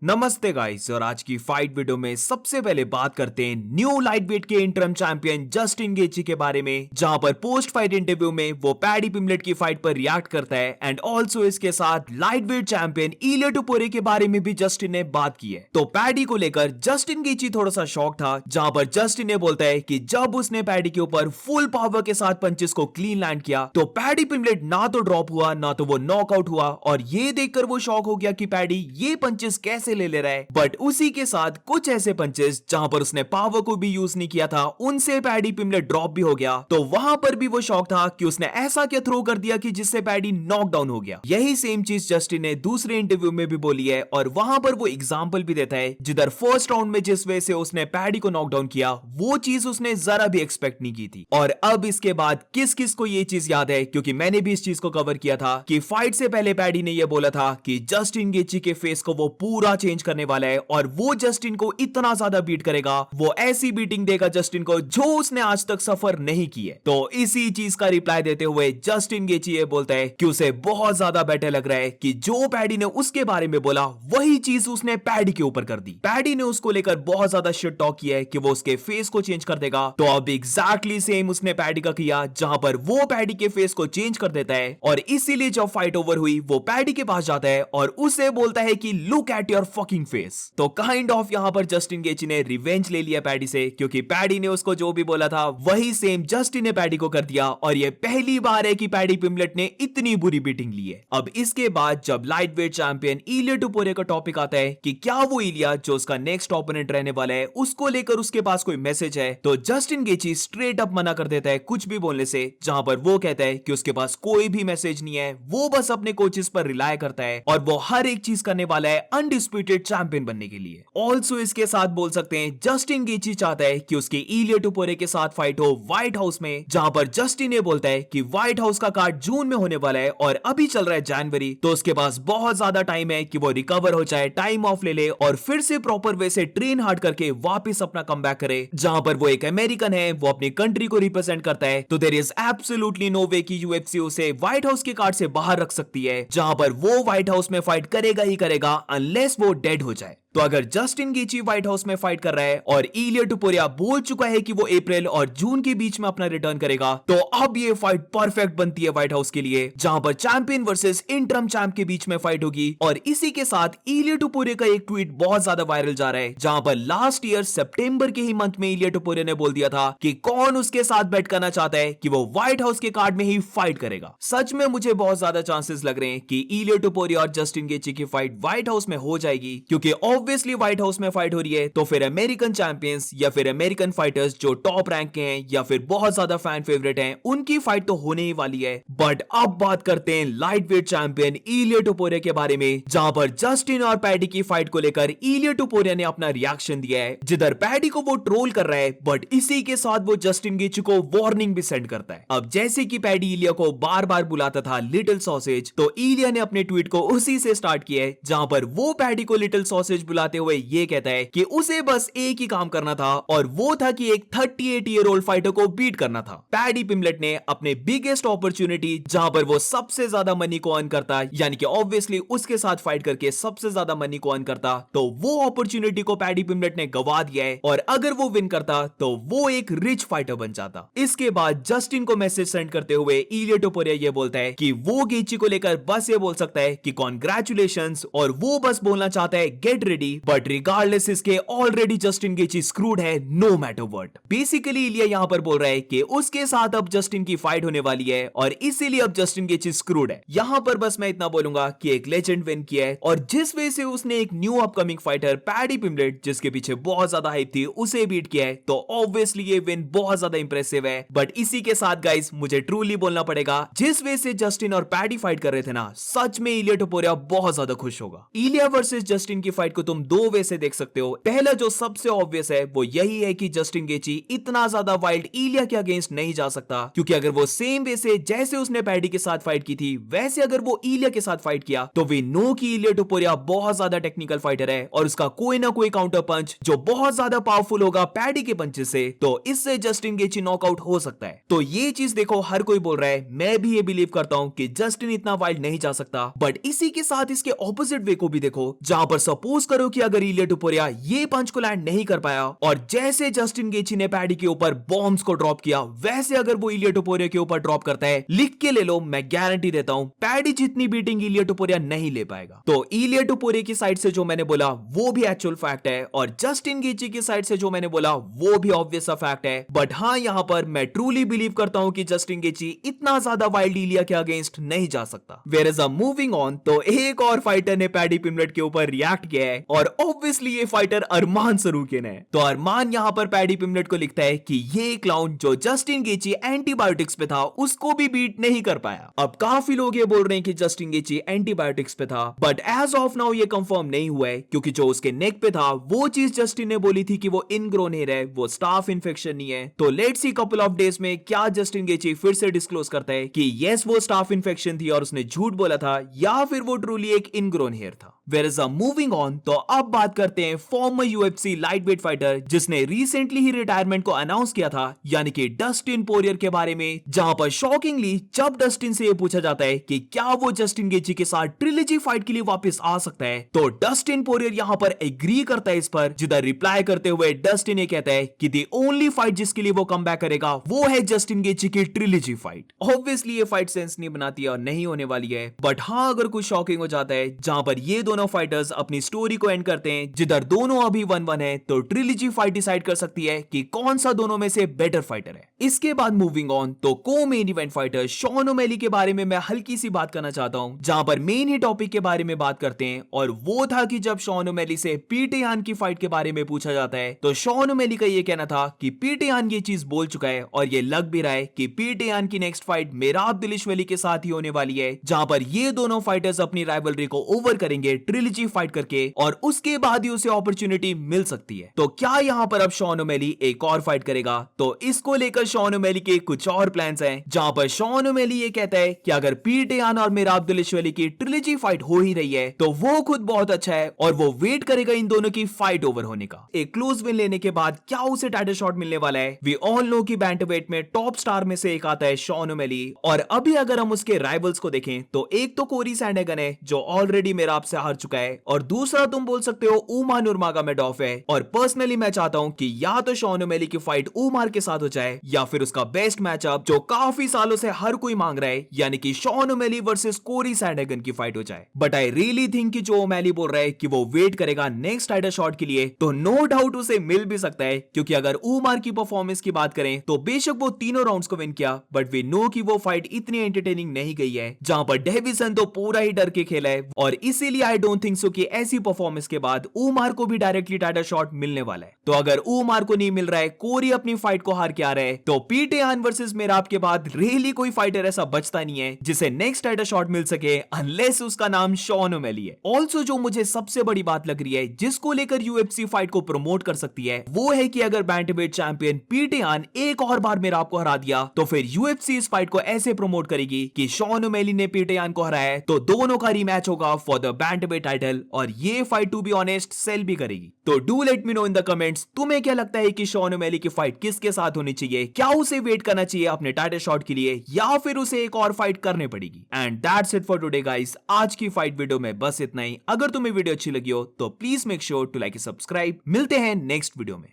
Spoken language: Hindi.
नमस्ते गाइस। और आज की फाइट वीडियो में सबसे पहले बात करते हैं न्यू लाइटवेट के इंटरम चैंपियन जस्टिन गेची के बारे में, जहां पर पोस्ट फाइट इंटरव्यू में वो पैडी पिम्बलेट की फाइट पर रिएक्ट करता है एंड ऑल्सो इसके साथ लाइटवेट चैंपियन इलिया टुपुरे के बारे में भी जस्टिन ने बात की है। तो पैडी को लेकर जस्टिन गेची थोड़ा सा शॉक था, जहां पर जस्टिन ने बोलता है कि जब उसने पैडी के ऊपर फुल पावर के साथ पंचेस को क्लीन लैंड किया तो पैडी पिम्बलेट ना तो ड्रॉप हुआ ना तो वो नॉकआउट हुआ, और ये देखकर वो शॉक हो गया कि पैडी ये पंचेस कैसे ले रहा है। बट उसी के साथ कुछ ऐसे पंचेस जहां पर उसने पावर को भी यूज नहीं किया था, उनसे पैडी पिम्बलेट ड्रॉप भी हो गया। तो वहां पर भी वो शॉक था कि उसने ऐसा क्या थ्रो कर दिया कि जिससे पैडी नॉकडाउन हो गया। यही सेम चीज जस्टिन ने दूसरे इंटरव्यू में भी बोली है, और वहां पर वो एग्जांपल भी देता है जिधर फर्स्ट राउंड में जिस वजह से उसने पैडी को नॉकडाउन किया, वो चीज उसने जरा भी एक्सपेक्ट नहीं की थी। और अब इसके बाद किस किस को ये चीज याद है, क्योंकि मैंने भी इस चीज को कवर किया था कि फाइट से पहले पैडी ने यह बोला था कि जस्टिन गेची के फेस को वो पूरा चेंज करने वाला है और वो जस्टिन को इतना ज्यादा बीट करेगा, वो ऐसी बीटिंग देगा जस्टिन को जो उसने आज तक सफर नहीं की है। तो इसी चीज का रिप्लाई देते हुए जस्टिन गेची ये बोलता है कि उसे बहुत ज्यादा बेटर लग रहा है कि जो पैडी ने उसके बारे में बोला वही चीज उसने पैडी के ऊपर कर दी। पैडी ने उसको लेकर बहुत ज्यादा शिट टॉक किया है कि वो उसके फेस को चेंज कर देगा, तो अब एग्जैक्टली सेम उसने पैडी का किया, जहां पर वो पैडी के फेस को चेंज कर देता है। और इसीलिए जब फाइट ओवर हुई वो पैडी के पास जाता है और उसे बोलता है कि look at your fucking face. तो काइंड ऑफ यहां पर जस्टिन गेची ने रिवेंज ले लिया पैडी से, क्योंकि पैडी ने उसको जो भी बोला था वही सेम जस्टिन ने पैडी को कर दिया। और ये पहली बार है कि पैडी पिम्बलेट ने इतनी बुरी बीटिंग ली है। अब इसके बाद जब लाइटवेट चैंपियन इलिया टुपुरे का टॉपिक आता है कि क्या वो इलिया जो उसका नेक्स्ट ओपोनेंट रहने वाला है उसको लेकर उसके पास कोई मैसेज है, तो जस्टिन गेची स्ट्रेट अप मना कर देता है कुछ भी बोलने से, जहां पर वो कहता है कि उसके पास कोई भी मैसेज नहीं है, वो बस अपने कोचेस पर रिलाय करता है और वो हर एक चीज करने वाला है अनडिस्प्यूटेड चैंपियन बनने के लिए। ऑल्सो इसके साथ बोल सकते हैं जस्टिन गेची चाहता है कि उसके इलिया टुपुरे के साथ फाइट हो व्हाइट हाउस में, जहां पर जस्टिन ये बोलता है कि व्हाइट हाउस का कार्ड जून में होने वाला है और अभी चल रहा है जनवरी, तो उसके पास बहुत ज्यादा टाइम है कि वो रिकवर हो जाए, टाइम ऑफ ले ले और फिर से प्रॉपर वे से ट्रेन हार्ड करके वापस अपना कमबैक करे। जहां पर वो एक अमेरिकन है, वो अपनी कंट्री को रिप्रेजेंट करता है, तो देयर इज एब्सोल्युटली नो वे कि यूएफसी उसे व्हाइट हाउस के कार्ड से बाहर रख सकती है, जहां पर वो व्हाइट हाउस में फाइट करेगा ही करेगा अनलेस वो डेड हो जाए। तो अगर जस्टिन गेची व्हाइट हाउस में फाइट कर रहा है और इलिया टुपुरिया बोल चुका है कि वो अप्रैल और जून के बीच में अपना रिटर्न करेगा, तो अब ये फाइट परफेक्ट बनती है व्हाइट हाउस के लिए, जहां पर चैंपियन वर्सेस इंटरम चैंप के बीच में फाइट होगी। और इसी के साथ इलिया टुपुरिया का एक ट्वीट बहुत ज्यादा वायरल जा रहा है, जहां पर लास्ट ईयर सितंबर के ही मंथ में इलिया टुपुरिया ने बोल दिया था कि कौन उसके साथ बेट करना चाहता है कि वो व्हाइट हाउस के कार्ड में ही फाइट करेगा। सच में मुझे बहुत ज्यादा चांसेस लग रहे हैं कि इलिया टुपुरिया और जस्टिन गेची की फाइट व्हाइट हाउस में हो जाएगी, क्योंकि ऑब्वियसली व्हाइट हाउस में फाइट हो रही है, तो फिर अमेरिकन चैंपियंस या फिर अमेरिकन फाइटर्स जो टॉप रैंक के हैं या फिर बहुत ज्यादा फैन फेवरेट हैं, उनकी फाइट तो होने ही वाली है। बट अब बात करते हैं लाइटवेट चैंपियन इलिया टुपुरिया के बारे में, जहां पर जस्टिन और पैडी की फाइट को लेकर इलिया टुपुरिया ने अपना रिएक्शन दिया है, जिधर पैडी को वो ट्रोल कर रहा है, बट इसी के साथ वो जस्टिन गेची को वार्निंग भी सेंड करता है। अब जैसे कि पैडी इलिया को बार बार बुलाता था लिटिल सॉसेज, तो इलिया ने अपने ट्वीट को उसी से स्टार्ट किया है, जहां पर वो पैडी को लिटिल सॉसेज बुलाते हुए ये कहता है कि उसे बस एक ही काम करना था, और वो था कि एक 38 ईयर ओल्ड फाइटर को बीट करना था। पैडी पिम्बलेट ने अपने बिगेस्ट अपॉर्चुनिटी, जहां पर वो सबसे ज्यादा मनी को अर्न करता, यानी कि ऑब्वियसली उसके साथ फाइट करके सबसे ज्यादा मनी को अर्न करता, तो वो अपॉर्चुनिटी को पैडी पिम्बलेट ने गवा दिया है, और अगर वो विन करता तो वो एक रिच फाइटर बन जाता। इसके बाद जस्टिन को मैसेज सेंड करते हुए इलिया टुपुरिया ये बोलता है कि वो गेची को लेकर बस ये बोल सकता है कि कॉन्ग्रेचुलेशंस, और वो बस बोलना चाहता है गेट रेडी, बट रिगार्डलेस इसके ऑलरेडी जस्टिन गेची स्क्रूड है नो मैटर व्हाट। बेसिकली इलिया यहां पर बोल रहा है कि उसके साथ अब जस्टिन की फाइट होने वाली है और इसीलिए अब जस्टिन गेची स्क्रूड है। यहां पर बस मैं इतना बोलूंगा कि एक लेजेंड विन किया है, और जिस वजह से उसने एक न्यू अपकमिंग फाइटर पैडी पिम्बलेट, जिसके पीछे बहुत ज्यादा हाइप थी, उसे बीट किया है, तो ऑब्वियसली ये विन बहुत ज्यादा इंप्रेसिव है। बट इसी के साथ गाइस मुझे ट्रूली बोलना पड़ेगा, जिस वजह से जस्टिन और पैडी फाइट कर रहे थे ना, सच में इलिया टुपुरिया बहुत ज्यादा खुश होगा। इलिया वर्सेस जस्टिन की फाइट को तुम दो वे से देख सकते हो। पहला जो सबसे ऑब्वियस है वो यही है कि जस्टिन गेची इतना ज्यादा वाइल्ड इलिया के अगेंस्ट नहीं जा सकता, क्योंकि अगर वो सेम वे से जैसे उसने पैडी के साथ फाइट की थी वैसे अगर वो इलिया के साथ फाइट किया, तो वी नो कि इलिया टुपुरिया बहुत ज्यादा टेक्निकल फाइटर है और उसका कोई ना कोई काउंटर पंच जो बहुत ज्यादा पावरफुल होगा पैडी के पंचेस से, तो इससे जस्टिन गेची नॉकआउट हो सकता है। तो ये चीज देखो हर कोई बोल रहा है, मैं भी ये बिलीव करता हूं कि जस्टिन इतना वाइल्ड नहीं जा सकता, बट इसी के साथ इसके ऑपोजिट वे को भी देखो, जहां पर सपोज करो करो कि अगर इलिया टुपुरिया ये पंच को लैंड नहीं कर पाया और जैसे जस्टिन गेची ने पैडी के ऊपर बॉम्ब्स को ड्रॉप किया वैसे अगर वो इलिया टुपुरिया के ऊपर ड्रॉप करता है, लिख के ले लो, मैं गारंटी देता हूं पैडी जितनी बीटिंग इलिया टुपुरिया नहीं ले पाएगा। तो इलिया टुपुरिया की साइड से जो मैंने बोला वो भी एक्चुअल फैक्ट है और जस्टिन गेची की साइड से जो मैंने बोला वो भी ऑब्वियस सा फैक्ट है। बट हाँ, यहां पर मैं ट्रूली बिलीव करता हूं कि जस्टिन गेची इतना ज्यादा वाइल्ड इलिया के अगेंस्ट नहीं जा सकता। Where is a moving on, तो एक और फाइटर ने पैडी पिमलेट के ऊपर रिएक्ट किया है और ऑब्वियसली ये फाइटर अरमान सरूकिन है। तो अरमान यहां पर पैडी पिमलेट को लिखता है कि ये क्लाउन जो जस्टिन गेची एंटीबायोटिक्स पे था उसको भी बीट नहीं कर पाया। अब काफी लोग ये बोल रहे हैं कि जस्टिन गेची एंटीबायोटिक्स पे था, बट एज ऑफ नाउ ये कंफर्म नहीं हुआ है क्योंकि जो उसके नेक पे था वो चीज जस्टिन ने बोली थी कि वो इनग्रोन हेयर है, वो स्टाफ इन्फेक्शन नहीं है। तो let's see couple of days में क्या जस्टिन गेची फिर से डिस्क्लोज करता है कि यस वो स्टाफ इन्फेक्शन थी और उसने झूठ बोला था, या फिर वो ट्रूली एक इनग्रोन हेयर था। Where is a moving on, तो अब बात करते हैं फॉर्मर यूएफसी लाइटवेट फाइटर जिसने रिसेंटली ही रिटायरमेंट को अनाउंस किया था, यानी कि डस्टिन पोरियर के बारे में। जहां पर शॉकिंगली जब डस्टिन से यह पूछा जाता है कि क्या वो जस्टिन गेची के साथ ट्रिलॉजी फाइट के लिए वापस आ सकता है, तो डस्टिन पोरियर यहां पर एग्री करता है इस पर, जिधर रिप्लाई करते हुए डस्टिन ये कहता है कि दी ओनली फाइट जिसके लिए वो कम बैक करेगा वो है जस्टिन गेची की ट्रिलॉजी फाइट। ऑब्वियसली ये फाइट सेंस नहीं बनाती और नहीं होने वाली है, बट हाँ अगर कुछ शॉकिंग हो जाता है जहां पर ये दोनों फाइटर्स अपनी स्टोरी को एंड करते हैं जिधर दोनों अभी 1-1 है, तो ट्रिलॉजी फाइट डिसाइड कर सकती है कि कौन सा दोनों में से बेटर फाइटर है। इसके बाद मूविंग ऑन, तो co main event fighter Sean O'Malley के बारे में मैं हल्की सी बात करना चाहता हूं, जहां पर मेन ही टॉपिक के बारे में बात करते हैं और वो था कि जब शॉन ओमेली से पीटर यान की फाइट के बारे में पूछा जाता है तो शॉन ओमेली का ये कहना था कि पीटर यान ये चीज बोल चुका है और ये लग भी रहा है कि पीटर यान की नेक्स्ट फाइट मेराब दिलिशवली के साथ ही होने वाली है, जहां पर ये दोनों फाइटर्स अपनी राइवलरी को ओवर करेंगे ट्रिलॉजी फाइट करके और उसके बाद ही उसे अपॉर्चुनिटी मिल सकती है। तो क्या यहां पर अब शॉन ओमेली एक और फाइट करेगा? तो इसको लेकर शॉन ओमेली के कुछ और प्लान्स हैं, जहां पर शॉन ओमेली ये कहता है कि अगर पीटर यान और मेराब दिलिशवली की ट्रिलॉजी फाइट हो ही रही है तो वो खुद बहुत अच्छा है और वो वेट करेगा इन दोनों की फाइट ओवर होने का। एक क्लोज विन लेने के बाद क्या उसे टाइटल शॉट मिलने वाला है? वी ऑल नो कि बैंटरवेट में टॉप स्टार में से एक आता है शॉन ओमेली, और अभी अगर हम उसके राइवल्स को देखें तो एक तो कोरी सैंडहगन है जो ऑलरेडी मेराब से हार चुका है, और दूसरा तुम बोल सकते हो उमार नूरमागोमेडोव है। और पर्सनली मैं चाहता हूं कि या तो शॉन ओमेली की फाइट उमार के साथ हो जाए या फिर उसका बेस्ट मैचअप जो काफी सालों से हर कोई मांग रहा है, यानी कि शॉन ओमेली वर्सेस कोरी सैंडहगन की फाइट हो जाए। बट आई रियली थिंक कि जो ओमेली बोल रहा है कि वो वेट करेगा नेक्स्ट टाइटल शॉट के लिए, तो नो डाउट उसे मिल भी सकता है, क्योंकि अगर उमार की परफॉर्मेंस की बात करें तो बेशक वो तीनों राउंड्स को विन किया, बट वी नो कि वो फाइट इतनी एंटरटेनिंग नहीं गई है, जहां पर डेविसन तो पूरा ही डर के खेला है, और इसीलिए आई डोंट थिंक सो कि ऐसी परफॉर्मेंस के बाद उमार को भी डायरेक्टली टाइटल शॉट मिलने वाला है। तो अगर उमार को नहीं मिल रहा है, कोरी अपनी फाइट को हार के आ रहा है, तो पीटर यान वर्सेस मेराब के बाद रियली कोई फाइटर ऐसा बचता नहीं है जिसे नेक्स्ट टाइटल शॉट मिल सके, अनलेस उसका नाम शॉन ओमेली है। ऑल्सो जो मुझे सबसे बड़ी बात लग रही है जिसको लेकर यूएफसी फाइट को प्रमोट कर सकती है, वो है कि अगर बैंटरवेट चैंपियन पीटर यान एक और बार मेराब को हरा दिया तो फिर यूएफसी इस फाइट को ऐसे प्रमोट करेगी कि शॉन ओमेली ने पीटर यान को हराया है तो दोनों का रीमैच होगा फॉर द बैंटरवेट टाइटल, और ये fight to be honest sell भी करेगी। तो do let me know in the comments, तुम्हें क्या लगता है कि शॉन ओमेली की फाइट किसके साथ होनी चाहिए? क्या उसे वेट करना चाहिए अपने टाइटल शॉट के लिए या फिर उसे एक और फाइट करनी पड़ेगी? And that's it for today guys, आज की फाइट वीडियो में बस इतना ही। अगर तुम्हें वीडियो अच्छी लगी हो तो please make sure to like and subscribe. मिलते हैं नेक्स्ट वीडियो में।